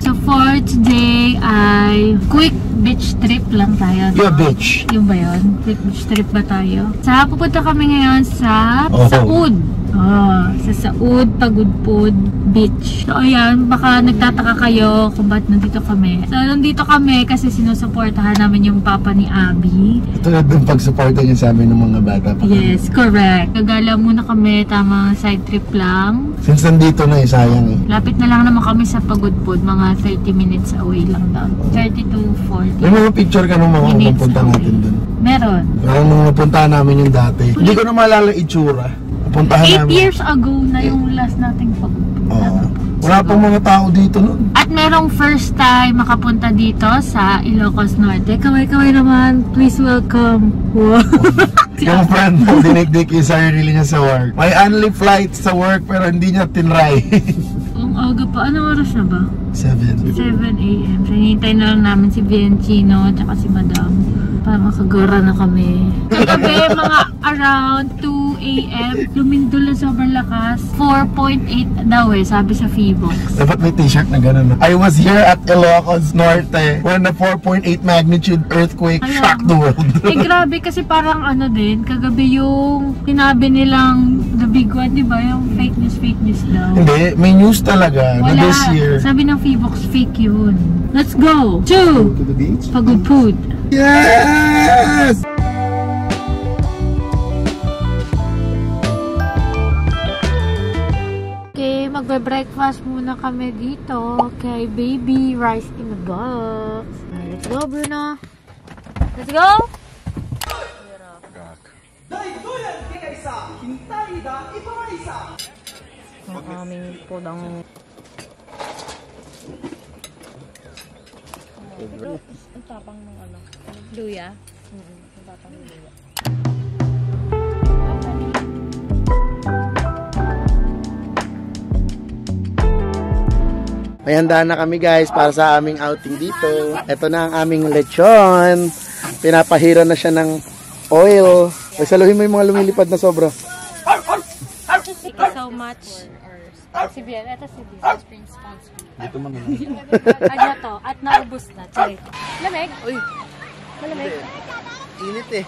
So for today ay quick beach trip lang tayo. Yeah, beach. Yung ba yun? Quick beach trip ba tayo? Pupunta kami ngayon sa Saud. Sa Saud, Pagudpud Beach. So ayan, baka nagtataka kayo kung ba't nandito kami. So nandito kami kasi sinusuportahan namin yung papa ni Abby. Tulad ng pagsuporta niya sa amin ng mga bata pa. Yes, correct. Gagala muna kami, tamang side trip lang. Since nandito na sayang eh. Lapit na lang naman kami sa Pagudpud, mga 30 minutes away lang daw. 30 to 40. May mga picture ka nung mga napunta natin dun. Meron. Pero nung napuntahan namin yung dati, hindi ko na maalala itsura. Napuntahan 8 years ago na yung last nating Pagudpud. Wala pang mga tao dito nun. At merong first time makapunta dito sa Ilocos Norte. Kaway-kaway naman. Please welcome. Wow. Yung friend mo, dinigdik yung sarili niya sa work. May only flight sa work pero hindi niya tinry. Ang aga pa. Anong oras na ba? 7 a.m. So, hinihintay na lang namin si Viancino at saka si Madam para makagora na kami. Kagabi, mga around 2 a.m. lumindol na sobrang lakas. 4.8 daw sabi sa Feebox. Dapat may t-shirt na gano'n. I was here at Ilocos Norte when the 4.8 magnitude earthquake shocked the world. Grabe kasi parang din, kagabi yung sinabi nilang the big one, di ba? Yung fake news daw. Hindi, may news talaga na this year. Sabi ng Feebox, fake yun. Let's go to the beach? Pagudpud. Yes! Okay, magbe-breakfast muna kami dito kay Baby Rice in a Box. Let's go, Bruno. Let's go! Ang aming podang ang tapang ng luya. Ang tapang ng luya. May handa na kami guys para sa aming outing dito. Ito na ang aming lechon. Pinapahira na siya ng oil. Saluhin mo yung mga lumilipad na sobra. Thank you so much. Si Bian, ito si Bian. Dito man na. Ano to? At naubos na. Chay. Lamig? Uy. Malamig? Init eh.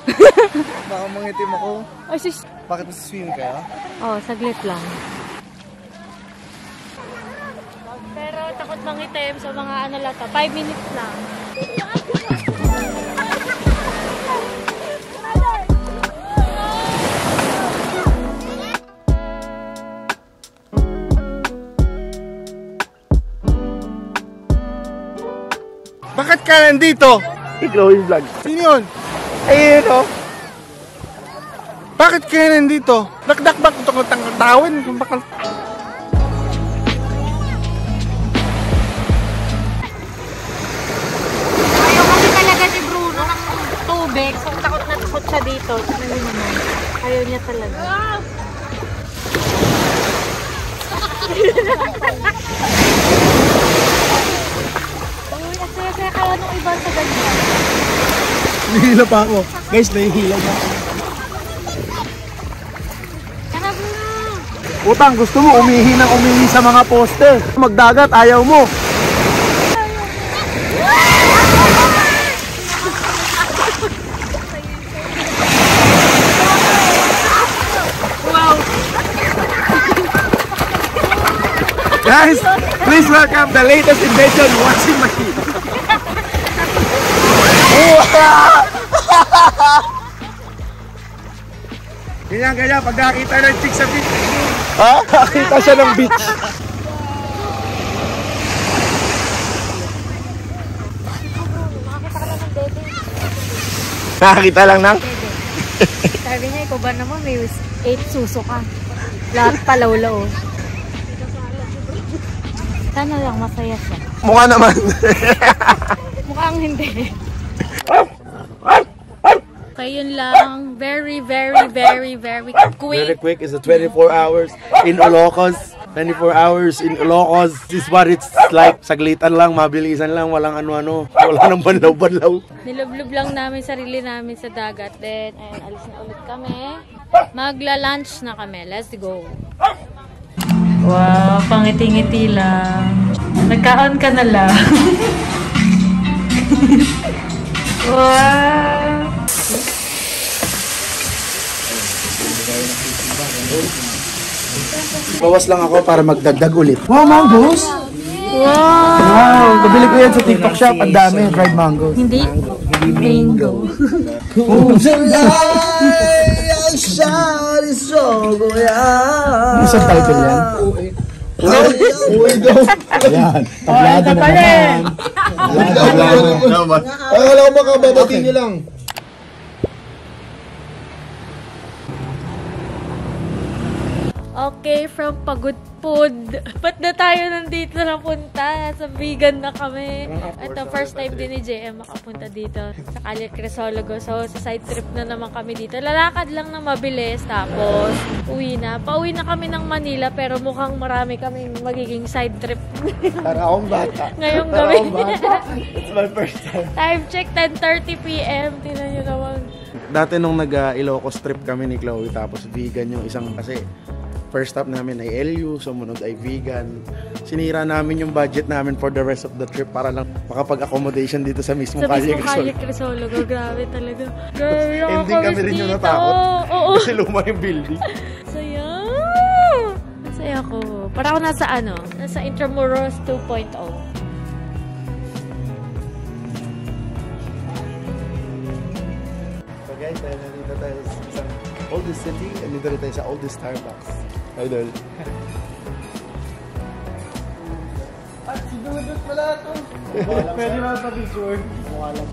Baka mangitim ako. Ay, sis. Bakit swim kayo? Saglit lang. Pero takot mangitim sa mga lang to. 5 minutes lang. Bakit ka nandito? Glowing vlog. Sino yun? Ayun o. Bakit ka nandito? Dakdak-bak ito kong tangkatawin. Ayaw kasi talaga si Bruno ng tubig. So takot na takot siya dito. Ayaw niya talaga. Kaya kaya nung iba sa ganyan. Nahihila pa ako. Guys, nahihila pa ako. Tara Bruno! Utang, gusto mo umihi ng umihi sa mga poste. Magdagat, ayaw mo. Wow! Guys, please welcome the latest invention, washing machine. Ganyan, pag nakakita ng chick sa beach. Ha? Nakakita siya ng beach. Nakakita lang ng? Sabi niya, ikaw ba naman may 8 suso ka. Lahat palawlaw. Sana lang masaya siya. Mukha naman. Mukhang hindi. Okay, yun lang. Very quick. Very quick. It's a 24 hours in Ilocos. 24 hours in Ilocos. This is what it's like. Saglitan lang, mabilisan lang, walang ano-ano. Wala nang banlaw-banlaw. Nilublob lang namin sarili namin sa dagat. Then, ayun, alis na ulit kami. Magla-lunch na kami. Let's go. Wow, pangiti-ngiti lang. Nagkaon ka na lang. Wow. Bawas lang ako para magdagdag ulit. Wow, mangoes! Wow! Wow, nabili ko yan sa TikTok shop. Ang dami, dried mangoes. Hindi? Mango. Isang title yan? Uy daw. Ayan, tablado na naman. Tablado na naman. Akala ko makababati nyo lang. Okay, from Pagod Food. Ba't na tayo nandito napunta? Sa vegan na kami. Ito, first time din ni JM makapunta dito sa Calle Crisologo. So, sa side trip na naman kami dito. Lalakad lang na mabilis. Tapos, uwi na. Pauwi na kami ng Manila pero mukhang marami kaming magiging side trip. Para akong bata. Ngayong gabi. It's my first time. Time check, 10:30 PM. Tingnan nyo naman. Dati nung nag-Ilocos trip kami ni Chloe, tapos vegan yung isang kasi first stop namin ay LU, sumunod ay vegan. Sinira namin yung budget namin for the rest of the trip para lang makapag-accommodation dito sa mismo Calle Crisologo. Grabe talaga. Grabe, hindi kami rin yung natakot. Oo. Kasi luma yung building. Saya. Saya ko. Para ako nasa nasa Intramuros 2.0. So guys, nandito tayo sa isang oldest city, nandito rin tayo sa oldest Starbucks. Idol. Si Dudut pala ito. Pwede ba pa-picture?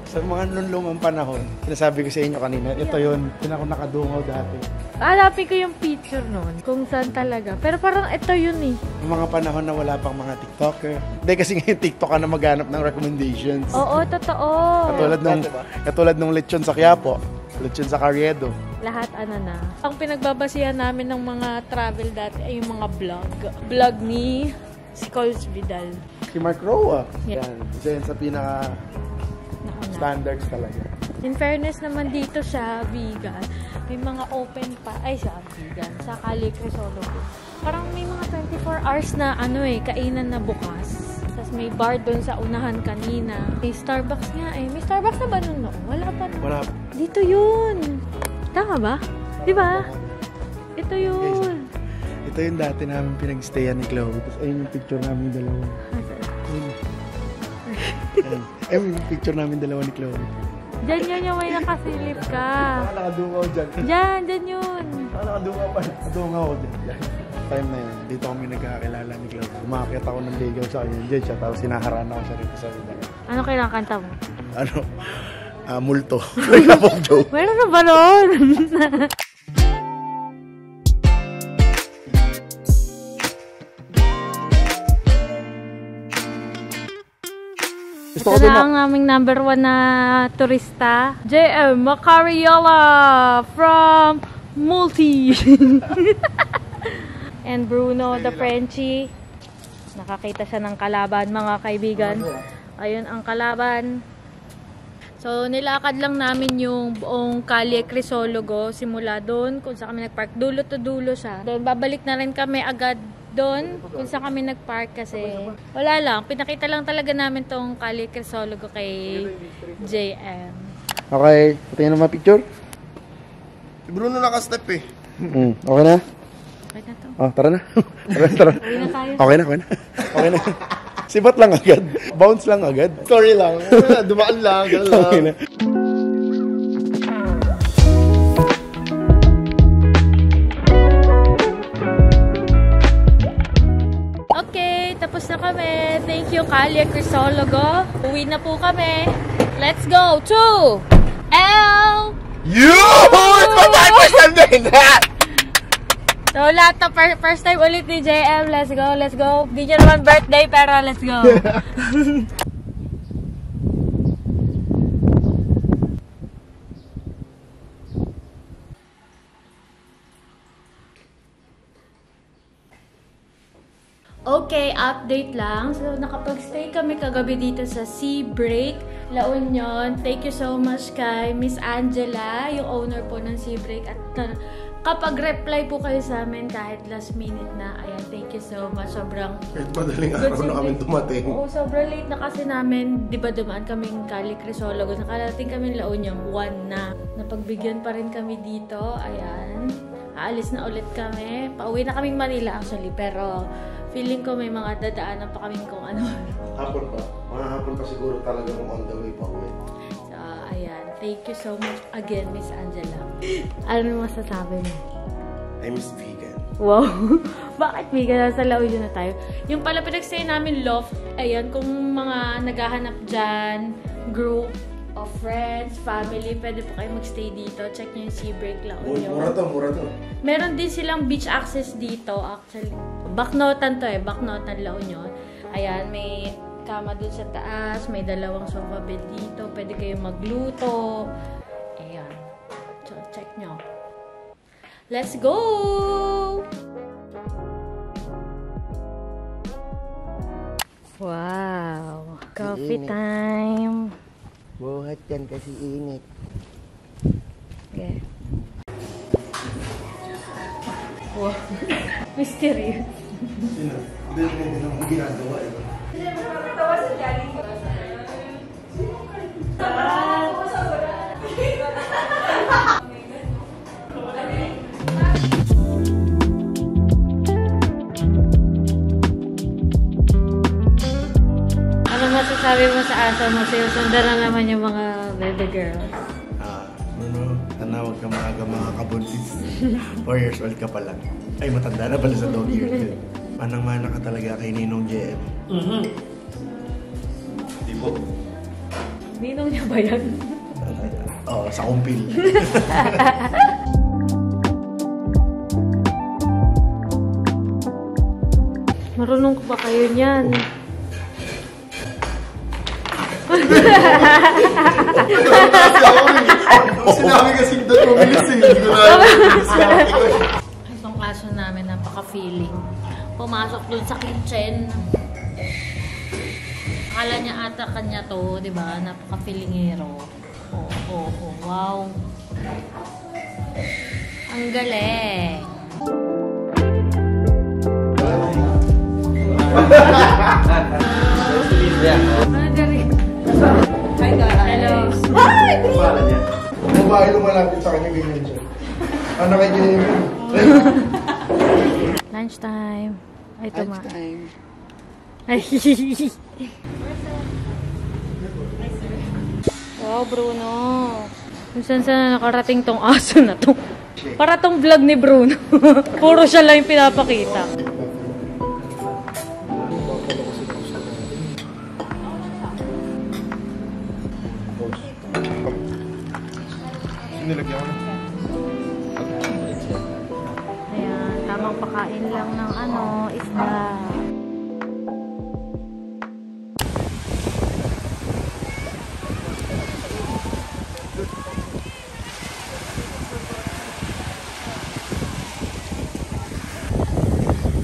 Sa mga lumang panahon, sinasabi ko sa inyo kanina, ito yun, pinako nakadungaw dati. Hanapin ko yung picture nun, kung saan talaga. Pero parang ito yun eh. Yung mga panahon na wala pang mga TikToker. Hindi kasi ngayon TikTok ka na maghanap ng recommendations. Oo, totoo. Katulad nung lechon sa Quiapo, lechon sa Carriedo. Lahat na. Ang pinagbabasihan namin ng mga travel dati ay yung mga vlog. Vlog ni si Coles Vidal. Si Mark Roa. Yeah. Yan. Isa yan sa pinaka standards talaga. In fairness naman dito sa vegan, may mga open pa, sa vegan, sa Calle Crisologo. Parang may mga 24 hours na kainan na bukas. Tapos may bar doon sa unahan kanina. May Starbucks nga eh. May Starbucks na ba nun noon? Wala pa. Wala. Dito yun. Tama ba? Di ba? Ito yun. Ito yung dati namin pinag-stayan ni Chloe. Tapos ayun yung picture namin dalawa. Ayun yung picture namin dalawa ni Chloe. Diyan yun yung may nakasilip ka. Saka nakadungaw dyan. Diyan yun. Saka nakadungaw pa. Nakadungaw dyan. Time na yun, dito kami nagkakilala ni Chloe. Umakit ako ng ligaw sa kanya. Diyan siya. Tapos sinaharana ko siya rin sa dalawa. Ano kinakanta mo? Multo. Like joke. Meron na ba nun? Ito na ang aming number 1 na turista. JM Macariola from Multi. And Bruno the Frenchie. Nakakita siya ng kalaban, mga kaibigan. Ayun ang kalaban. So, nilakad lang namin yung buong Calle Crisologo. Simula doon, kung saan kami nagpark. Dulo to dulo siya. Doon, babalik na rin kami agad doon, kung saan kami nagpark kasi wala lang. Pinakita lang talaga namin tong Calle Crisologo kay JM. Okay, patingin naman picture. Si Bruno naka-step eh. Okay na? Okay na to. Oh, tara na. Tara. Uwi na tayo. Okay na. Okay na. Sibat lang agad. Bounce lang agad. Story lang. Dumaan lang. Okay na. Okay, tapos na kami. Thank you, Calle Crisologo. Uwi na po kami. Let's go to L. It's my first time doing that! So, lahat na first time ulit ni JM. Let's go, let's go. Hindi niya naman birthday, pero let's go. Okay, update lang. So, nakapag-stay kami kagabi dito sa Sea Break, La Union. Thank you so much kay Miss Angela, yung owner po ng Sea Break. At kapag reply po kayo sa amin kahit last minute na, ayan, thank you so much. Sobrang Kahit madaling araw na kami dumating. Oo, sobrang late na kasi namin. Di ba dumaan kaming Cali Crisologo. Nakarating kami La Union, 1 na. Napagbigyan pa rin kami dito. Ayan. Aalis na ulit kami. Pauwi na kaming Manila actually. Pero feeling ko may mga dadaanan pa kaming kung ano. Hapon pa. Mga hapon pa siguro talaga kung on the way pa uwi. So, ayan. Thank you so much again, Miss Angela. Ano masasabi mo? I miss vegan. Wow! Bakit vegan? Nasa La Union na tayo. Yung pala pinag-stay namin loft, ayan, kung mga naghahanap dyan, group of friends, family, pwede po kayo magstay dito. Check nyo yung Sea Break La Union. Mura to. Meron din silang beach access dito, actually. Backnotan to Backnotan La Union. Ayan, may kama dun sa taas, may 2 sofa bed dito, pwede kayong magluto. Ayan. So, check nyo. Let's go! Wow! Coffee time! Buhat yan kasi init. Okay. Wow! Mysterious. Sino? Hindi naman ginagawa eh. Ano masasabi mo sa aso mo? Sinusundan na naman yung mga baby girls. Tanawag ka mga kabuntis. 4 years old ka pa lang. Ay, matanda na pala sa dog years din. Manang-mana ka talaga kay Ninong JM. Di po. Ninong niya ba yan? Oo, sa kumpil. Marunong ko ba kayo niyan? Sinabi kasi doon umilis eh. Hindi ko na Itong aso namin, napaka-feeling. Pumasok dun sa kitchen. Akala niya ata kanya to, di ba? Napaka-feelingero. Oo, wow. Ang galing. Ano galing? Hi guys. Hello. Hi! Pala niya. Babae lumalapit sa kanya ganyan siya. Ano kay JM? Lunchtime. Ay, tuma. Lunchtime. Ay. Wow, Bruno. Kung saan na nakarating tong aso na to. Para tong vlog ni Bruno. Puro siya lang yung pinapakita. Nilagyan ko na. Ayan, tamang pakain lang ng isda.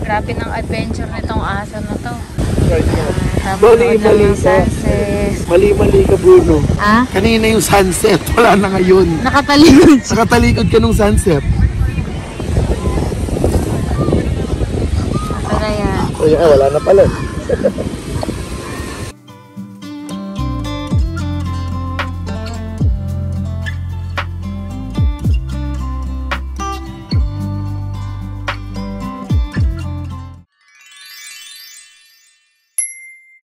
Grabe ng adventure nitong aso na to. Mali ka. Mali ka, Bruno. Ah? Kanina yung sunset, wala na ngayon. Nakatalikod. Nakatalikod ka nung sunset. Ito na yan. Wala na pala.